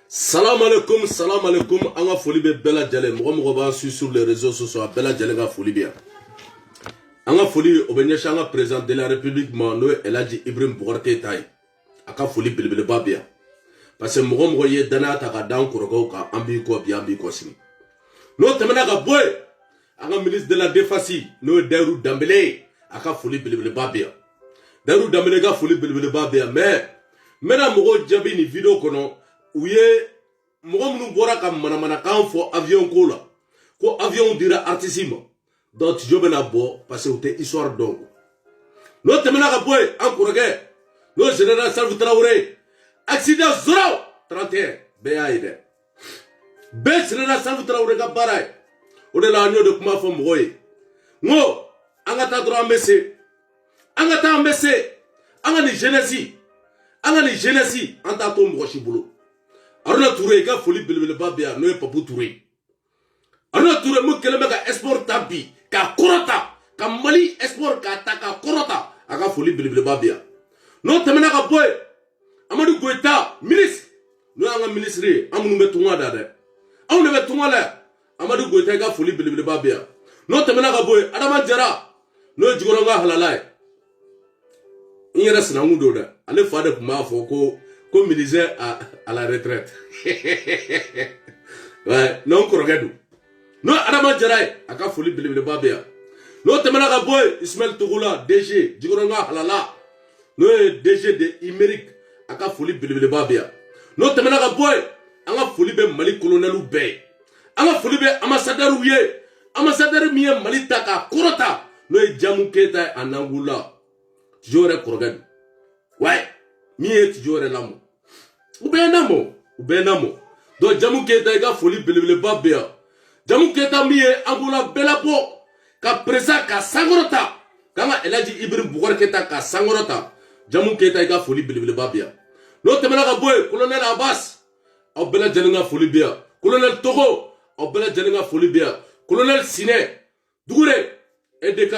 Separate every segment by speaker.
Speaker 1: Salam alaikum, anga foli be bela jale, mɔgɔ b'a su sur les réseaux sociaux, a bela jale ka foli be. Anga foli o be ɲɛsin anga président de la République ma n'o ye Elhaji Ibrahim Boubacar Keïta ye. A ka foli belebeleba be yan. Parce que mɔgɔ ye danaya ta ka da an kɔrɔkɛw kan, an b'i kɔ bi, an b'i kɔ sini. N'o tɛmɛna ka bɔ yen, anga ministre de la Défense n'o ye Dayiru Danbele ye, a ka foli belebeleba be yan. Dayiru Danbele ka foli belebeleba be yan, mais n bɛna mɔgɔw jaabi ni vidéo kɔnɔ. U ye mɔgɔ minnu bɔra ka manamanakan fɔ avion ko la ko avion dira artiste ma donc studio bɛna bɔ parce que u tɛ histoire dɔn n'o tɛmɛna ka bɔ yen an kɔrɔkɛ n'o général Salif Traoré accident 031 bɛɛ y'a ye dɛ bɛɛ général Salif Traoré ka baara ye o de la an y'o de kuma fɔ mɔgɔw ye n ko an ka taa dɔrɔn an bɛ se an ka taa an bɛ se an ka nin jeunesse an t'a to mɔgɔ si bolo. Aruna Touré ka foli belebeleba be yan n'o ye Papu Touré. Aruna Touré mun kɛlen bɛ ka export ta bi ka kɔrɔta ka Mali export ka ta ka kɔrɔta a ka foli belebeleba be yan. N'o tɛmɛna ka bɔ yen Amadu Goyita ministre n'o y'an ka ministre ye an minnu bɛ tunga da dɛ anw de bɛ tunga la Amadu Goyita ka foli belebeleba be yan. N'o tɛmɛna ka bɔ yen Adama Jara n'o ye Jikɔrɔni ka halala ye n yɛrɛ sinankun don dɛ ale fa de tun b'a fɔ ko ministère à la retraite. Ouais, non kɔrɔkɛ don. No Adama Jara ye a ka foli belebeleba be yan. N'o tɛmɛna ka bɔ yen Ismaël Togola DG Jikɔrɔni ka halala n'o ye DG de Imérique a ka foli belebeleba be yan. N'o tɛmɛna ka bɔ yen an ka foli bɛ Mali colonel bɛɛ ye. An ka foli bɛ ambassadeur ye. Ambassadeur min ye Mali ta ka kɔrɔta n'o ye Jamu Keita ye a Nangoula. Tijo yɛrɛ kɔrɔkɛ don. Ouais, min ye Tijo yɛrɛ lamɔ. U bɛɛ namɔ. Donc Jamu Keita i ka foli belebeleba be yan. Jamu Keita min ye Angola bɛɛ labɔ ka président ka sankɔrɔta k'an ka Elhaji Ibrahim Boubacar Keïta ka sankɔrɔta. Jamu Keita i ka foli belebeleba be yan. N'o tɛmɛna ka bɔ yen colonel Abbas aw bɛɛ lajɛlen ka foli be yan. Colonel Togo aw bɛɛ lajɛlen ka foli be yan. Colonel Sinɛ Dugure EDK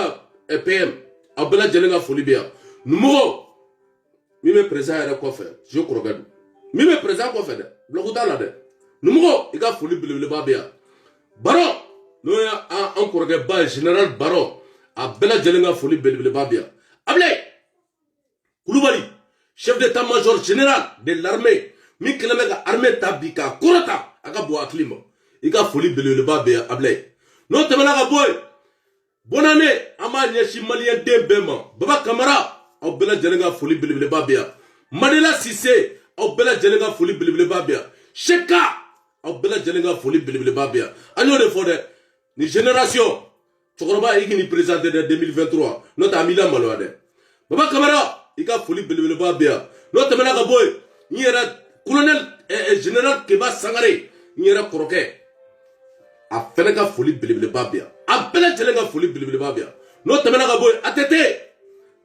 Speaker 1: PM aw bɛɛ lajɛlen ka foli be yan. Numɔgɔ min bɛ président yɛrɛ kɔfɛ je kɔrɔkɛ don. Min bɛ président kɔfɛ dɛ bloc t'a la dɛ numɔgɔ i ka foli belebeleba be yan. Baro n'o ye an kɔrɔkɛ ba ye général Baro a bɛɛ lajɛlen ka foli belebeleba be yan. Ablaye Kulubali chef d'état-major général de l'armée min kɛlen bɛ ka armée ta bi k'a kɔrɔta a ka bon hakili ma i ka foli belebeleba be yan Ablaye. N'o tɛmɛna ka bɔ yen bonne année an b'a ɲɛsin maliyɛn den bɛɛ ma Baba Kamara aw bɛɛ lajɛlen ka foli belebeleba be yan. Madela Cissé aw bɛɛ lajɛlen ka foli belebeleba be yan. Seka aw bɛɛ lajɛlen ka foli belebeleba be yan. An y'o de fɔ dɛ ni génération cɛkɔrɔba i k'i ni président dɛ 2023 n'o tɛ an b'i lamaloya dɛ. Baba Kamara i ka foli belebeleba be yan. N'o tɛmɛna ka bɔ yen n yɛrɛ colonel général Keba Sangare n yɛrɛ kɔrɔkɛ a fɛnɛ ka foli belebeleba be yan. A bɛɛ lajɛlen ka foli belebeleba be yan. N'o tɛmɛna ka bɔ yen ATT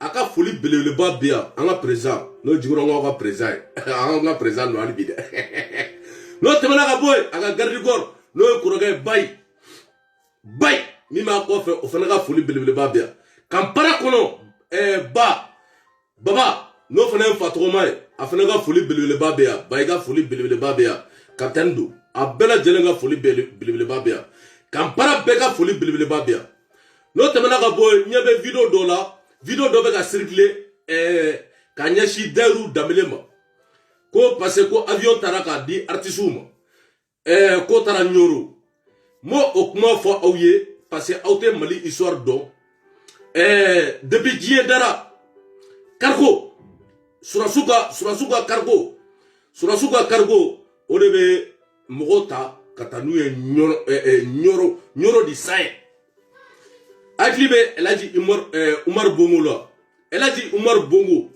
Speaker 1: a ka foli belebeleba be yan an ka président n'o Jikɔrɔnkaw ka président ye an ka président don hali bi dɛ n'o tɛmɛna ka bɔ yen a ka garde corps n'o ye kɔrɔkɛ Bayi min b'a kɔfɛ o fana ka foli belebeleba be yan. Kampala kɔnɔ Baba n'o fana ye fa tɔgɔma ye a fana ka foli belebeleba be yan. Bayi ka foli belebeleba be yan. Capitaine don a bɛɛ lajɛlen ka foli belebeleba be yan. Kampala bɛɛ ka foli belebeleba be yan. N'o tɛmɛna ka bɔ yen n ɲɛ bɛ vidéo dɔ la. Vidéo dɔ bɛ ka circuler ka ɲɛsin Dayiru Danbele ma ko parce que ko avion taara k'a di artiste ma ko taara Ɲoro m'o o kuma fɔ aw ye parce que aw tɛ Mali histoire dɔn depuis diɲɛ dara cargo Surasiw ka cargo o de bɛ mɔgɔw ta ka taa n'u ye Ɲoro di Saɲɛ. Hakili bɛ Elhaji Umar Bongo la. Elhaji Umar Bongo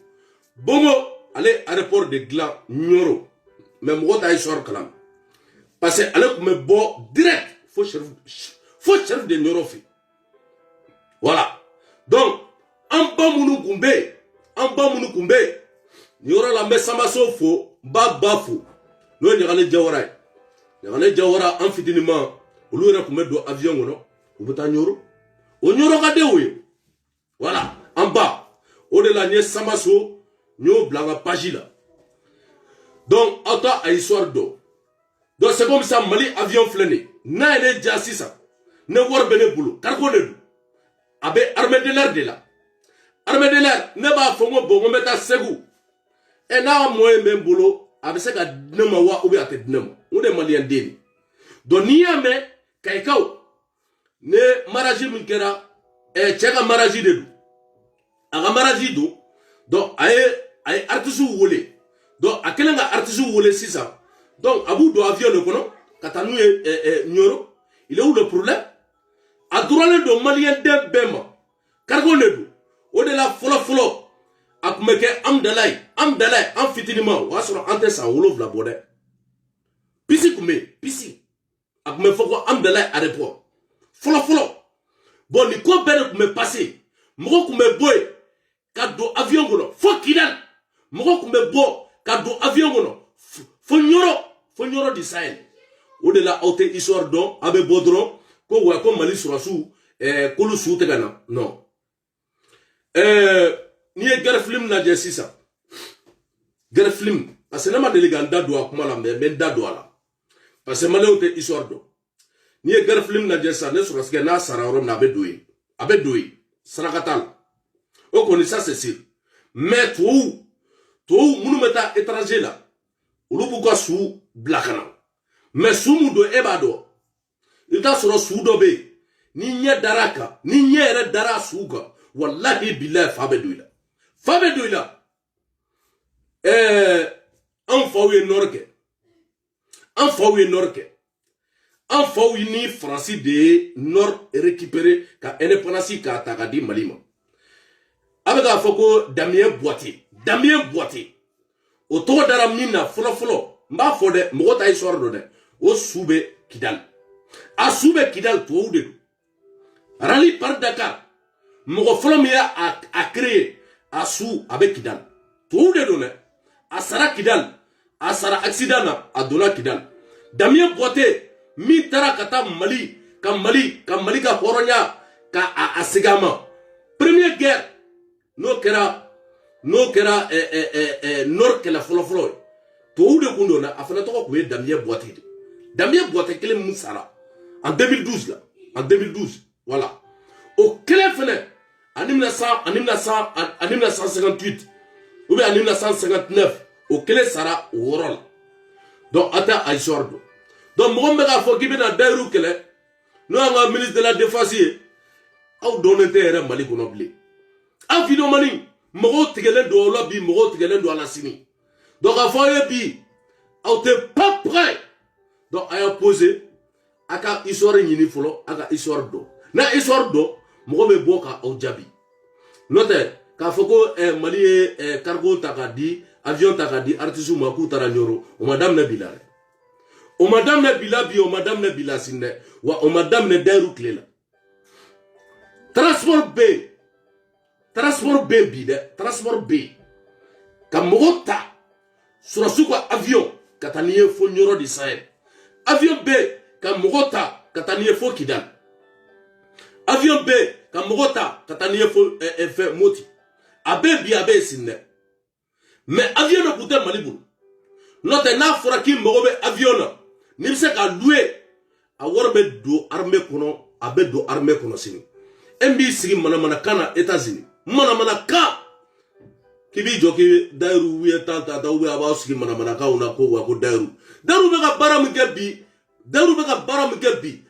Speaker 1: ale aéroport de dilan Ɲoro mais mɔgɔ t'a histoire kalan parce que ale tun bɛ bɔ direct fo chef de Ɲoro fɛ voilà donc an ba minnu kun bɛ yen nin yɔrɔ la n bɛ Sanbaso fo n b'a ba fo n'o ye Ɲagane Jawara ye. Ɲagane Jawara an fitininma olu yɛrɛ tun bɛ don avion kɔnɔ u bɛ taa Ɲoro. O Ɲoro ka denw ye voilà an ba o de la n ye Sanbaso n y'o bila n ka page la donc aw ta a histoire dɔn Donc c'est comme ça, Mali avion flené. Na ele jasi sa. Ne war bene boulot. Cargo ne du. Abe armée de l'air de là. Armée de l'air. Ne ba fongo bongo meta segou. Et na moyen même boulot. Abe se ka dnema wa ou ate dnema. On est malien deni. Donc ni yame kaikao. Ne maraji minkera. Tcheka maraji de du. Aga maraji du. Donc aye artisu wole. Donc akelenga artisu wole sisa. Donc abou do avion le kono. Katanou nyoro. Il est où le problème? A droit de malien de bema. Cargo ne du. Au-delà folo. Akumeke amdalai. En fitiniment. Ou asura ante sa wolof la bode. Pisi kume. Pisi. Akume foko amdalai à report. Folo. Bon, ni ko bere kume passé. Moko kume boy. Kado avion gono. Fo kidal. Moko kume bo. Kado avion gono. Fo nyoro di Sahel. Au-delà haute histoire don. Abe bodron. Ko wa ko Mali surasu. Kolu su tegana. Non. Ni e guerre film na je sisa. Guerre film. Parce que nama delega ndado akuma la mais ndado ala. Parce que Mali haute histoire don. Ni e guerre film na je sa ne suraske na sararom na abe doui. Sarakatal. On connaît ça c'est sûr. Mais toi munu meta étranger là. Ulu buka su blakana. Mais sumu do ebado. Il t'a sur sous dobe. Ni nye daraka. Ni nye ere dara suga. Wallahi billahi fabedouila. En faouye norke. En faouye ni Francis de Nord récupéré ka indépendance ka takadi Malima. Avec un foko Damien Boité. Au tour d'aramina folo. Mba fode mota histoire de o soube Kidal. A soube Kidal to de. Rally par Dakar. Mogo Folomia a créé a sou avec Kidal. Tout de donné. A Sara Kidal. A Sara accident a Dona Kidal. Damien Boité. Mi tara kata Mali. Ka Mali ka Horonya. Ka a Segama. Première guerre. No kera Nord que la folo. Tout de kundona a fait un peu Damien Boité. Damien Boité quel est Moussara. En 2012 là. En 2012. Voilà. Au quel fenêtre en 1958 ou bien en 1959 au quel sera au rôle. Donc attends à Jordo. Donc Mohamed a fait qu'il y a Dairou Kele. Nous avons un ministre de la Défense. Au donné terre Mali qu'on oublie. En Finomani, Moro Tigelen do Lobby, Moro Tigelen do Alassini. Donc à faire bi, au t'es pas prêt. Donc à poser, à ka histoire ni folo, à ka histoire do. Na histoire do. Mogo boka au Djabi. Note, ka foko Mali cargo takadi, avion takadi, artisu maku taranyoro, o madame Nabila. O madame Nabila bi, o madame Nabila sinde, wa o madame ne Dairou Klela. Transport B bide, transport B. Ka mogo ta, surasuka avion, kataniye fo nyoro di Sahel. Avion B, ka mogo ta, kataniye fo Kidal. Avion B, ka mogota, kataniye fo fait moti. Abe sinne. Mais avion no kute Malibu. Note na foraki mogobe avion na. Nimse ka loué. A warbe do armée kono, abe do armée kono sini. MB sigi mana kana États-Unis. Mana ka. Kibi joki Dairou wiye tanta da uwe aba sigi mana ka una ko wa ko Dairou. Dairou be ka bara mkebi.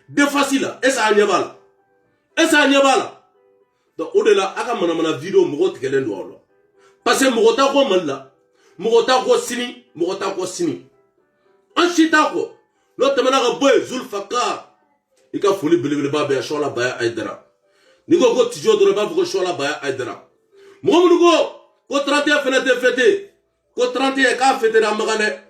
Speaker 1: De facile. Esa anyabala. Esa nyabala. Donc au-delà aka mana vidéo mogo tikelen do alo. Parce que mogo ta ko malla, mogo ta ko sini. En chita ko. No temana ka boy Zulfaka. Ika foli belebele ba be shola baya aidara. Niko ko tijo do ba ko shola baya aidara. Mogo ko 31 fenêtre fêté. Ko 31 ka fêté na magane.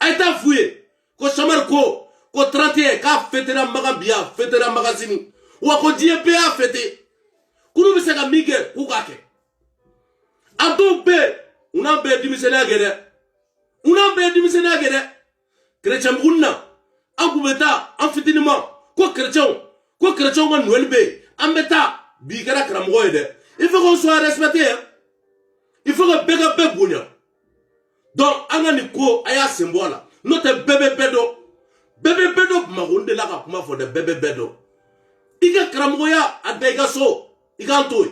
Speaker 1: Aita fouye. Ko chamar ko 31 ka fêté na magabia, fêté na magazini. Wako DP a fêté. Kunu bise ka mige kukake. Ado be una be dimisena gede. Chrétien bunna. Angubeta en fitiniment. Ko chrétien ma Noël be. Ambeta bigera kramogo ede. Il faut qu'on soit respecté. Il faut que bega be bunya. Donc anga ni ko aya sembola. Note bebe bedo. bebe bedo magonde la ka kuma fo de bebe bedo ika karamoya adega so ikantoy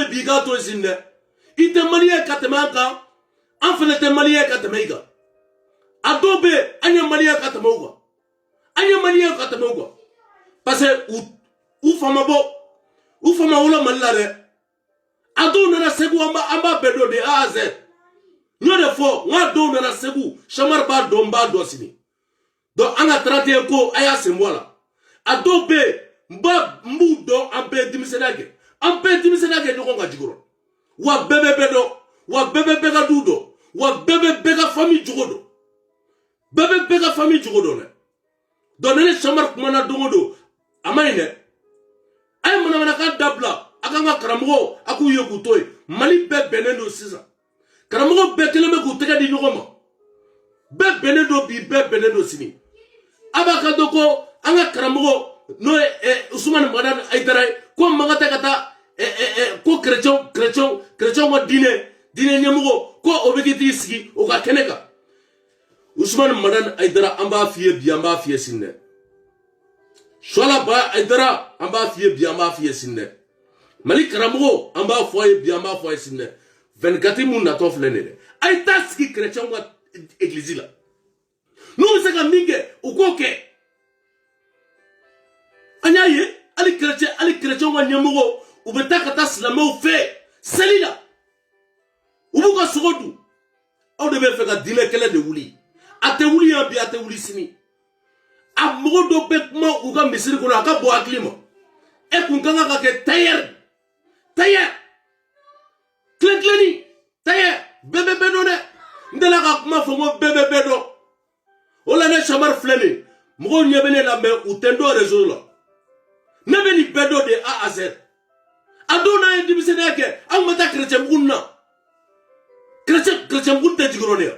Speaker 1: bi ikantoy sinne ite maliye katemanka an fene te maliye katemeiga adobe anya maliye katemouga anya maliye katemouga parce que u fama wala malare ado nana segu amba bedo de A à Z nyode fo ngado nana segu chamar ba domba dosini do anga 31 ko aya sembola adobe mbu do ampe dimisenage nyoko nga jigoro wa bebe bedo wa bebe bega dudo wa bebe bega famille jugodo bebe bega famille jugodo ne do nene chamar kumana dongodo amaine ay mana ka dabla akanga karamogo aku yoku toy mali be benendo sisa karamogo be keleme ku tega di nyogoma be benendo sini abaka doko anga karamogo no Ousmane Madan Aïdara ko mangata kata ko chrétien wa dine nyamugo ko obegiti sigi o ka keneka Ousmane Madan Aïdara amba fiye sinne Shola ba Aïdara amba fiye sinne Mali karamogo amba foye sinne 24 mun na to flene ay taski chrétien wa église la nous c'est comme minge ou koke anyaye ali chrétien wa nyamugo ubeta kata slamo fe selila ubuka sogodu aw de be fe ka dine kele de wuli ate wuli ambi ate wuli sini amogo do be kuma uga misiri kono aka bo aklima e kunkanga ka ke tayer kleni tayer bebe bedo de ndela ka kuma fongo bebe bedo ola ne chamar fleni mogo nyebene la me utendo réseau la nebeni bedo de A à Z adona e dimisene ke an mata chrétien bunna chrétien bunte jigorone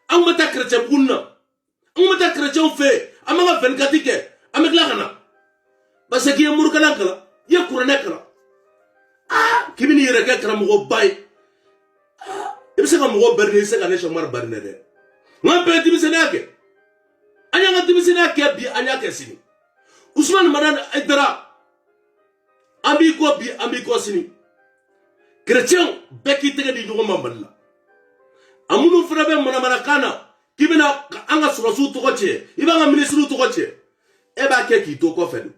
Speaker 1: an mata chrétien bunna an mata chrétien fe amanga 24 ke amekla kana parce que yemur kala kala ye kurane kala kibini yere ke kala mogo bay ibise ka mogo berne se ka ne chamar berne de ngapé dimisene ke anya nga dimisene ke bi anya ke sini Ousmane Madan Aïdara ambi ko sini chrétien beki tege di ñugo mamballa amunu frebe mana kana kibina anga surasu to goche ibanga ministre to goche eba ke ki to ko fen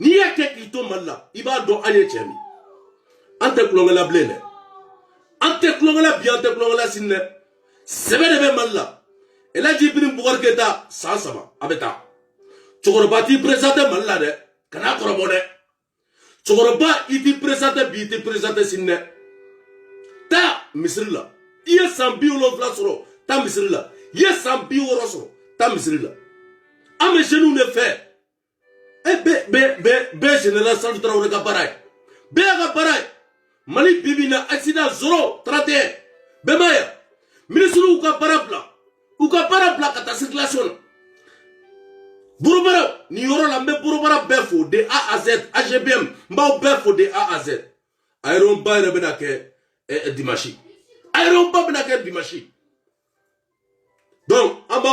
Speaker 1: ni ya ke ki to malla iba do anye chemi ante klongala blene ante klongala sinne sebede be malla ela jibrin bugar keta sasama abeta Chokoroba présente malla de kana korobone Chokoroba iti présente sinne ta misrila iya sambi ulo vlasoro ta misrila iya sambi urosoro ta misrila ame jenu ne fait be général Sandou Traoré ka baray mali bibina accident 031 be maya ministre u ka parapla kata circulation Bourobara, ni yoro la mbe Bourobara befo de A à Z, AGBM, mbao befo de A à Z. Aéron ba rebedake dimashi. Donc, amba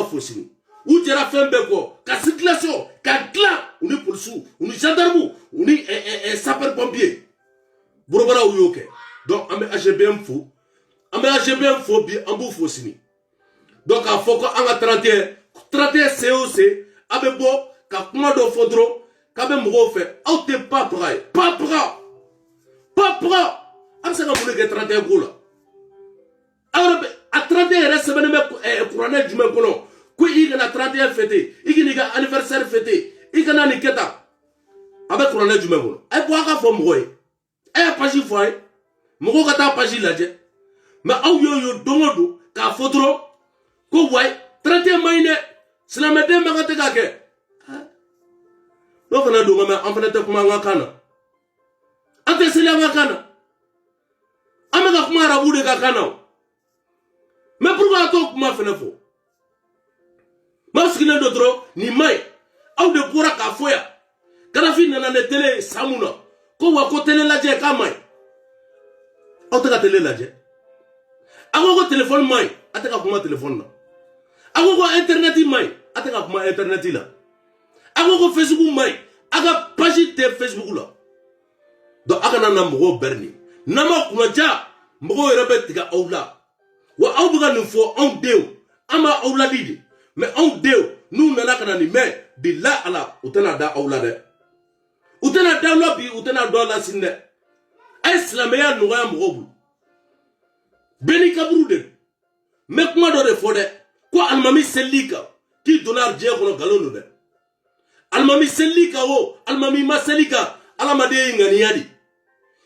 Speaker 1: fo sini. Ou jera fembe ko, ka circulation, ka clan, uni polisu, uni gendarme, uni sapeur pompier. Bourobara ou yoke. Donc, ambe AGBM fo bi ambu fo sini. Donc, a foko anga 31 COC abebo ka kuma do fodro ka be mogo fe auto pas pra am sa ka mule ke 31 gola alors a 31 reste semaine me couronel du même kono ko igana 31 fêté igini ga anniversaire fêté igana ni keta avec couronel du même kono ay bo ka fo mogo ay page fo ay mogo ka ta page la je mais aw yo dongodo ka fodro ko way 31 mayne sila me dem ba te kake no fana do ngama an fana te kuma ngakana ante sila ngakana amega kuma arabu de kakana mais pourquoi to kuma fana fo maskile do dro ni mai aw de bora ka foya kana fi nana ne tele samuna ko wa ko tele laje ka mai aw te ka tele laje aw ko téléphone mai ateka kuma téléphone na ako ko internet mai ateka kuma internet la ako ko Facebook mai aga page te Facebook la do aka na mɔgɔ berni nama kuma ja mɔgɔ yɛrɛ bɛ tigɛ aw la wa aw bɛ ka nin fɔ anw denw an b'a aw ladi de mais anw denw n'u nana ka na nin mɛn bilahi ala u tɛna da aw la dɛ u tɛna da aw la bi u tɛna dɔ la sini dɛ a ye silamɛya nɔgɔya mɔgɔw bolo bɛɛ n'i kaburu de don n bɛ kuma dɔ de fɔ dɛ ko alimami selili kan k'i donna diɲɛ kɔnɔ nkalon don dɛ alimami selili kan o alimami ma seli kan alamaden ye ŋaniya de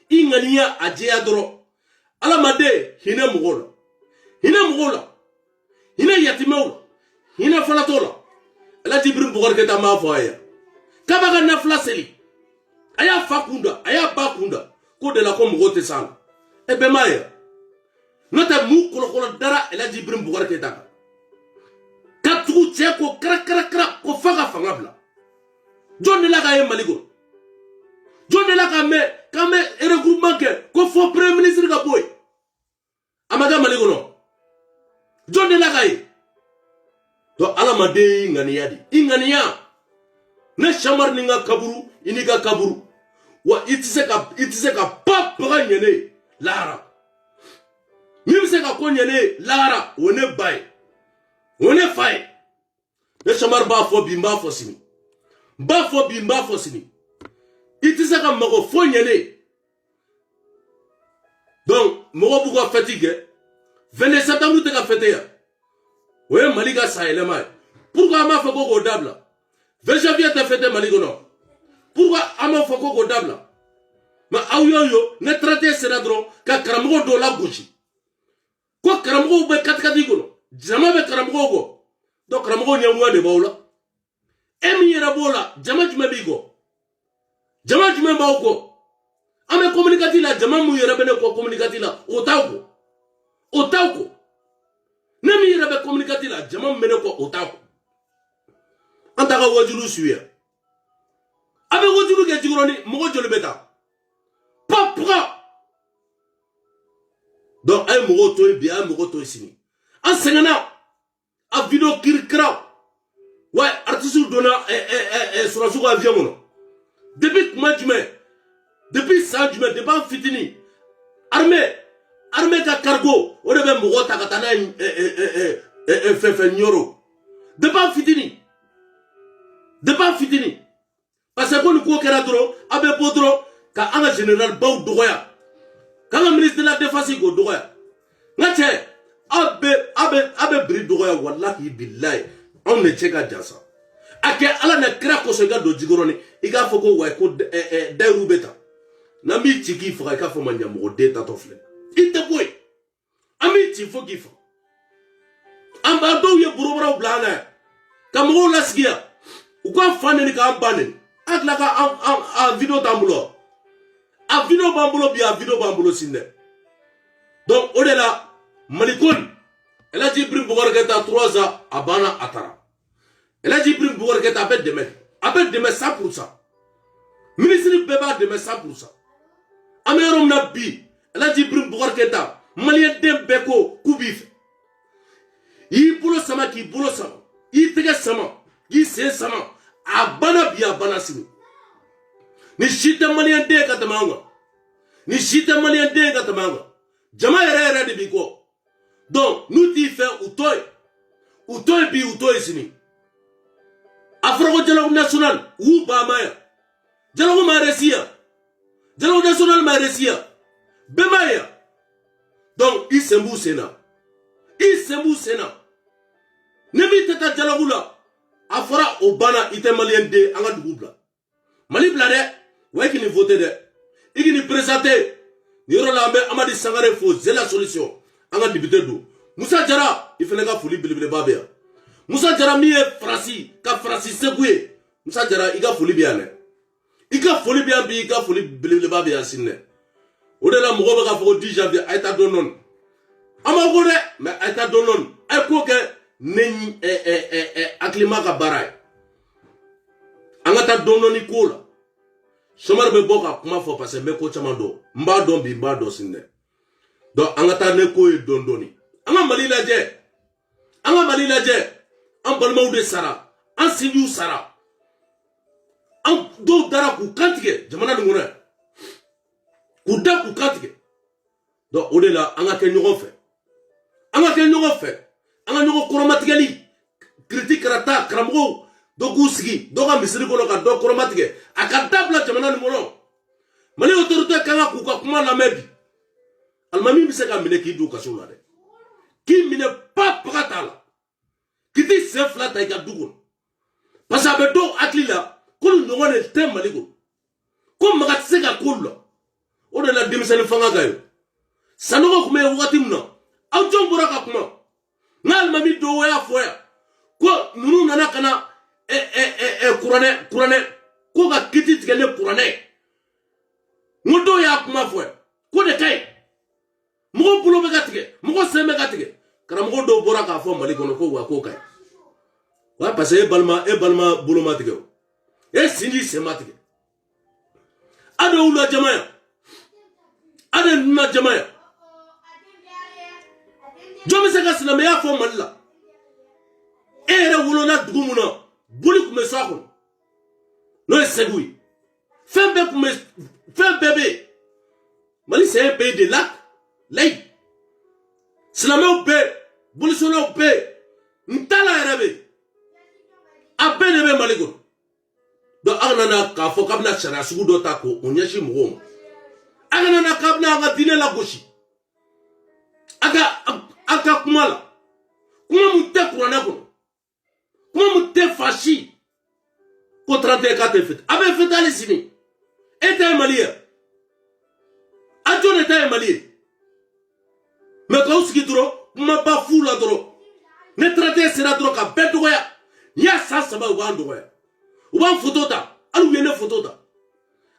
Speaker 1: i ŋaniya a jɛya dɔrɔn alamaden hinɛ mɔgɔw la hinɛ mɔgɔw la hinɛ yatimɛw la hinɛ falatɔw la Alhaji Ibrahim Boubacar Keita m'a fɔ a ye k'a b'a ka nafila seli a y'a fa kun da a y'a ba kun da ko de la ko mɔgɔw tɛ s'a la e bɛɛ m'a ye n'o tɛ mun kɔlɔkɔlɔ dara Alhaji Ibrahim Boubacar Keita kan ka tugu cɛ ko kara ko f'a ka fanga bila jɔn de la k'a ye Mali kɔnɔ jɔn de la k'an bɛ regroupement kɛ ko fɔ premier ministre ka bɔ yen a ma kɛ Mali kɔnɔ jɔn de la k'a ye donc alamaden y'i ŋaniya de i ŋaniya ne Chamar ni n ka kaburu i n'i ka kaburu wa i tɛ se ka pa baga ɲɛ ne lahara min bɛ se ka ko ɲɛ ne lahara o ne ba ye o ne fa ye ne Chamar b'a fɔ bi n b'a fɔ sini n b'a fɔ bi n b'a fɔ sini i tɛ se ka mago foyi ɲɛ ne donc mɔgɔw b'u ka fête kɛ 22 septembre tɛ ka fête yan o ye Mali ka sayɛlɛma ye pourquoi an b'a fɔ ko k'o dabila 20 janvier tɛ fête Mali kɔnɔ pourquoi an b'a fɔ ko k'o dabila mais aw yo ne 31 sera dɔrɔn ka karamɔgɔ dɔw la gosi ko karamɔgɔw bɛ katikati kɔnɔ jama bɛ karamɔgɔw kɔ donc karamɔgɔw ɲɛngoya de b'aw la e min yɛrɛ b'o la jama jumɛn b'i kɔ jama jumɛn b'aw kɔ an bɛ communiquer la jama mun yɛrɛ bɛ ne kɔ communiquer la o t'aw kɔ ne min yɛrɛ bɛ communiquer la jama min bɛ ne kɔ o t'aw kɔ an t'a ka wajulu suya a bɛ wajulu kɛ Jikɔrɔni mɔgɔ joli bɛ taa pourquoi donc a ye mɔgɔw to yen bi a ye mɔgɔw to yen sini an sɛgɛnna a video kirikiraw wa artiste donna sɔrɔsiw ka avion kɔnɔ depuis kuma jumɛn depuis san jumɛn depuis an fitini armée ka cargo o de bɛ mɔgɔw ta ka taa n'a ye fɛn ɲɔro depuis an fitini parce que ko nin ko kɛra dɔrɔn a bɛ bɔ dɔrɔn ka an ka général baw dɔgɔya k'an ka ministre de la défense k'o dɔgɔya nka cɛ a bɛ biri dɔgɔya walahi bilahi anw de cɛ ka jan sa a kɛ ala na kira kosɔn i ka don Jikɔrɔni i k'a fɔ ko wayi ko dayiru bɛ ta n'an b'i ci k'i faga i k'a fɔ ma ɲɛ mɔgɔ den tatɔ filɛ i tɛ bɔ yen an b'i ci fo k'i faga an b'a dɔw ye borobaraw bila an na yan ka mɔgɔw lasigi yan u k'a fa neni k'an ba neni an tila ka a video t'an bolo a video b'an bolo bi a video b'an bolo sini dɛ donc o de la Maliko Alhaji Ibrahim Boubacar Keita 3 ans a banna a taara Alhaji Ibrahim Boubacar Keita a bɛ dɛmɛ 100% ministre bɛɛ b'a dɛmɛ 100% an bɛ yɔrɔ min na bi Alhaji Ibrahim Boubacar Keita maliyɛn den bɛɛ ko k'u b'i fɛ i y'i bolo sama k'i bolo sama i y'i tɛgɛ sama k'i sen sama a banna bi a banna sini ni si tɛ maliyɛn den ka tɛmɛ an kan ni si tɛ maliyɛn den ka tɛmɛ an kan jama yɛrɛ de b'i kɔ donc n'u t'i fɛ u to yen bi u to yen sini a fɔra ko dialogue national u y'u ban a ma yan dialogue ma réussi yan dialogue national ma réussi yan bɛɛ m'a ye yan donc i sen b'u sen na ne min tɛ taa dialogue la a fɔra o banna i tɛ maliyɛn den an ka dugu bila Mali bila dɛ wa i k'i ni voter dɛ i k'i ni présenter ni yɔrɔ la an bɛ Amadi Sangare fo c'est la solution an ka député don Musa Jara i fana ka foli belebeleba bɛ yan Musa Jara min ye Faransi segu ye Musa Jara i ka foli bɛ yan dɛ i ka foli bɛ yan bi i ka foli belebeleba bɛ yan sini dɛ o de la mɔgɔw bɛ k'a fɔ ko 10 janvier a ye taa dɔɔni an b'a ko dɛ mais a ye taa dɔɔni a ye ko kɛ ne hakilima ka baara ye an ka taa dɔɔni ko la Chamar bɛ bɔ ka kuma fɔ parce que n bɛ ko caman dɔn n b'a dɔn bi n b'a dɔn sini dɛ donc an ka taa ne ko ye dɔɔni an ka Mali la lajɛ an ka Mali lajɛ an balimaw de sara an sinjiw sara an dɔw dara k'u kantigɛ jamana nin kɔnɔ yan k'u da k'u kantigɛ donc o de la an ka kɛ ɲɔgɔn fɛ an ka kɛ ɲɔgɔn fɛ an ka ɲɔgɔn kɔrɔmatigɛli critique karata karamɔgɔw dɔ k'u sigi dɔ ka misiri kɔnɔ ka dɔ kɔrɔmatigɛ a ka dabila jamana nin kɔnɔ Mali autorité kan ka k'u ka kuma lamɛn bi alimami bɛ se ka minɛ k'i don kaso la dɛ k'i minɛ pa paga t'a la k'i t'i sen fila ta i ka du kɔnɔ parce que a bɛ dɔw hakili la ko nin ɲɔgɔn de tɛ Mali kɔnɔ ko maga tɛ se ka k'olu la o de la denmisɛnnin fanga ka ye Sanogo tun bɛ yen wagati min na aw jɔn bɔra ka kuma n ka alimami dɔw y'a fɔ yan ko ninnu nana ka na kuranɛ ko ka kiti tigɛ ne kuranɛ n ko dɔw y'a kuma fɔ yan ko de ka ɲi mɔgɔ bolo bɛ ka tigɛ mɔgɔ sen bɛ ka tigɛ karamɔgɔ dɔw bɔra k'a fɔ Mali kɔnɔ ko wa k'o ka ɲi wa parce que e balima bolo ma tigɛ o e sinji sen ma tigɛ a de y'u la jama yan a de ninnu na jama yan jɔn bɛ se ka silamɛya fɔ Mali la e yɛrɛ wolola dugu mun na boli tun bɛ so a kɔnɔ n'o ye Segu ye fɛn bɛɛ bɛ yen Mali c'est un pays de lac laïque silamɛw bɛ yen bolisolaw bɛ yen ntala yɛrɛ bɛ yen a bɛɛ de bɛ Mali kɔnɔ donc an nana k'a fɔ k'a bɛna sariya sugu dɔ ta k'o ɲɛsin mɔgɔw ma an nana k'a bɛna an ka diinɛ lagosi a ka kuma la kuma mun tɛ kuranɛ kɔnɔ kuma mun tɛ fasi ko 31 k'a tɛ fête a bɛ fête hali sini e ta ye Mali ye a jɔn de ta ye Mali ye mais k'aw sigi dɔrɔn kuma ba fu la dɔrɔn ne 31 sera dɔrɔn ka bɛɛ dɔgɔya n'i y'a san 3 u b'an dɔgɔya u b'an photo ta hali u ye ne photo ta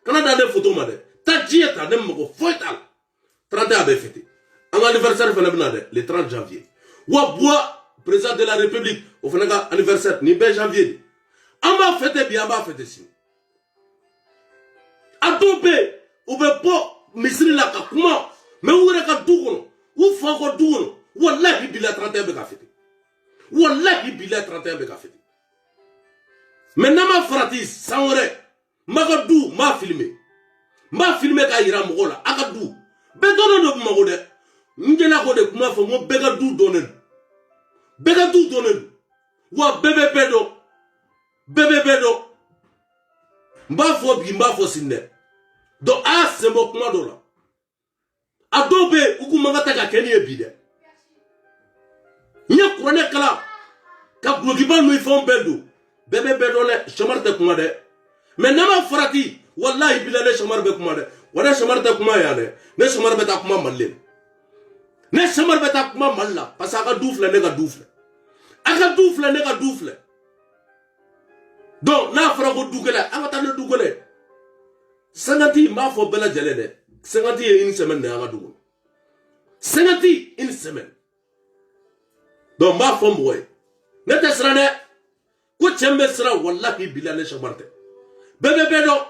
Speaker 1: kana da ne photo ma dɛ taa diɲɛ ta ne mago foyi t'a la 31 a bɛ fêter an ka anniversaire fana bɛ na dɛ le 30 janvier wa Buwa président de la République o fana ka anniversaire nin bɛɛ janvier de an b'a fêter bi an b'a fêter sini a dɔw bɛ yen u bɛ bɔ misiri la ka kuma mais u yɛrɛ ka du kɔnɔ u fa ka du kɔnɔ walahi bilahi 31 bɛ ka fêter walahi bilahi 31 bɛ ka fêter mais n'a ma farati san wɛrɛ n b'a ka du n b'a filmer k'a yira mɔgɔw la a ka du bɛɛ dɔnnen don Bamakɔ dɛ n jɛna k'o de kuma fɔ n ko bɛɛ ka du dɔnnen don bɛɛ ka du dɔnnen don wa bɛɛ bɛ bɛɛ dɔn bɛɛ bɛ bɛɛ dɔn n b'a fɔ bi n b'a fɔ sini dɛ donc a y'a sen bɔ kuma dɔ la a dɔw bɛ yen u kun man ka ta ka kɛ nin ye bi dɛ n ye kuranɛ kalan ka gulokiba ninnu fɛnw bɛɛ don bɛɛ bɛ bɛɛ dɔn dɛ Samari tɛ kuma dɛ mais n'a ma farati walahi bilahi ne Samari bɛ kuma dɛ wa ne Samari tɛ kuma yan dɛ ne Samari bɛ taa kuma Mali le ne Samari bɛ taa kuma Mali la parce que a ka du filɛ ne ka du filɛ a ka du filɛ ne ka du filɛ donc n'a fɔra ko du kɛlɛ an ka taa ni du kɛlɛ 50 n b'a fɔ bɛɛ lajɛlen dɛ 50 ye une semaine de an ka du kɔnɔ 50 une semaine donc n b'a fɔ mɔgɔ ye ne tɛ siran dɛ ko cɛ min bɛ siran walahi bilahi ne Samari tɛ bɛɛ bɛ bɛɛ dɔn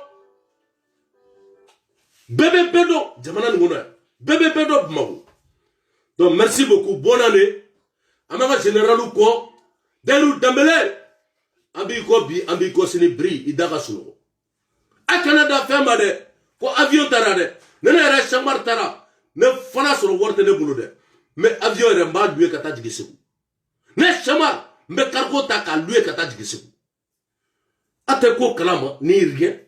Speaker 1: bɛɛ bɛ bɛɛ dɔn jamana nin kɔnɔ yan bɛɛ bɛ bɛɛ dɔn Bamakɔ donc merci beaucoup bonne année an bɛ ka généralu kɔ Dayiru Danbɛlɛ an b'i kɔ bi an b'i kɔ sini biri i da ka sunɔgɔ a kana da fɛn ma dɛ ko avion taara dɛ ne yɛrɛ Samari taara ne fana sɔrɔ wari tɛ ne bolo dɛ mais avion yɛrɛ n b'a louer ka taa jigin Segu ne Samari n bɛ cargo ta k'a louer ka taa jigin Segu a tɛ ko kalama ni rien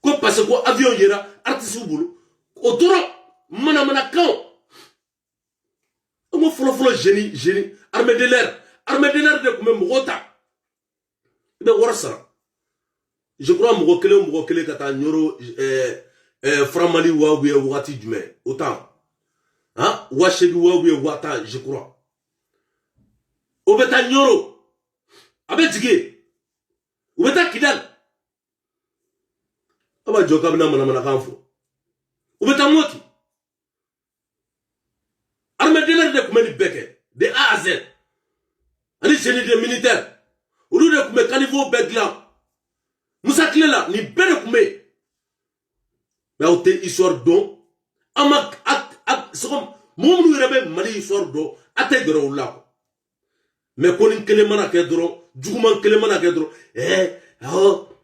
Speaker 1: ko parce que ko avion yera artiste bolo o dɔrɔn manamanakan an ko fɔlɔfɔlɔ génie armée de l'air de tun bɛ mɔgɔw ta i bɛ wari sara je crois mɔgɔ kelen ka taa Ɲoro Faramali waa ou bien wagati jumɛn o temps hein 8,000 waa ou bien 1000 je crois o bɛ taa Ɲoro a bɛ jigin u bɛ taa Kidali a b'a jɔ k'a bɛna manamanakan fɔ u bɛ taa Moti armée de l'air de tun bɛ nin bɛɛ kɛ de A à Z ani génie de militaire olu de tun bɛ caniveau bɛɛ dilan Musa Tilela nin bɛɛ de tun bɛ yen mais aw tɛ histoire dɔn an ma mɔgɔ minnu yɛrɛ bɛ Mali histoire dɔn a tɛ gɛrɛ olu la quoi. Mais ko ni kelen mana kɛ dɔrɔn juguman kelen mana kɛ dɔrɔn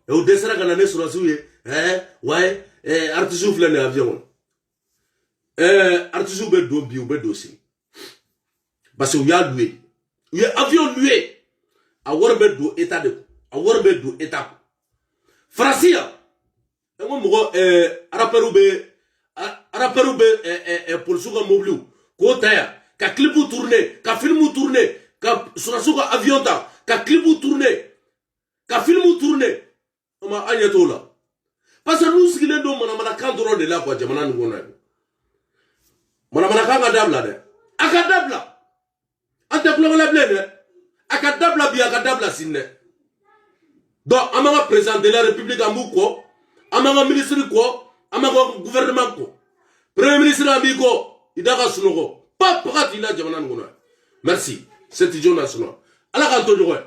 Speaker 1: o dɛsɛra ka na ne sɔrɔsiw ye ouais artisiw filɛ nin ye avion kɔnɔ artisiw bɛ don bi u bɛ don sini parce que u y'a loué u ye avion loué a wari bɛ don état de kun a wari bɛ don état kun Faransi yan n ko mɔgɔ rappeurs bɛ polisiw ka mobiliw k'o ta yan ka clipw tourner ka filmw tourner ka sɔrɔsiw ka avion ta ka clipw tourner ka filmw tourner o ma an ɲɛ t'o la parce que n'u sigilen don manamanakan dɔrɔn de la quoi jamana nin kɔnɔ yan manamanakan ka dabila dɛ a ka dabila an tɛ kulonkɛ bilen dɛ a ka dabila bi a ka dabila sini dɛ donc an b'an ka président de la république an b'u kɔ an b'an ka ministre kɔ an b'an ka gouvernement kɔ premier ministre an b'i kɔ i da ka sunɔgɔ pas paga t'i la jamana nin kɔnɔ yan merci c'est idiot national ala k'an to ɲɔgɔn ye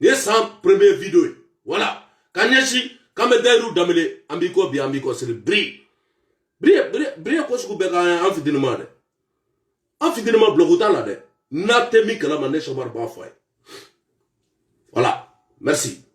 Speaker 1: nin ye san premier vidéo ye voilà ka ɲɛsin k'an bɛ dayiru damele an b'i kɔ bi an b'i kɔ siri biri ko sugu bɛɛ ka an fitinima dɛ an fitinima bloc t'a la dɛ n'a tɛ min kalama ne sɔmari b'a fɔ a ye voilà merci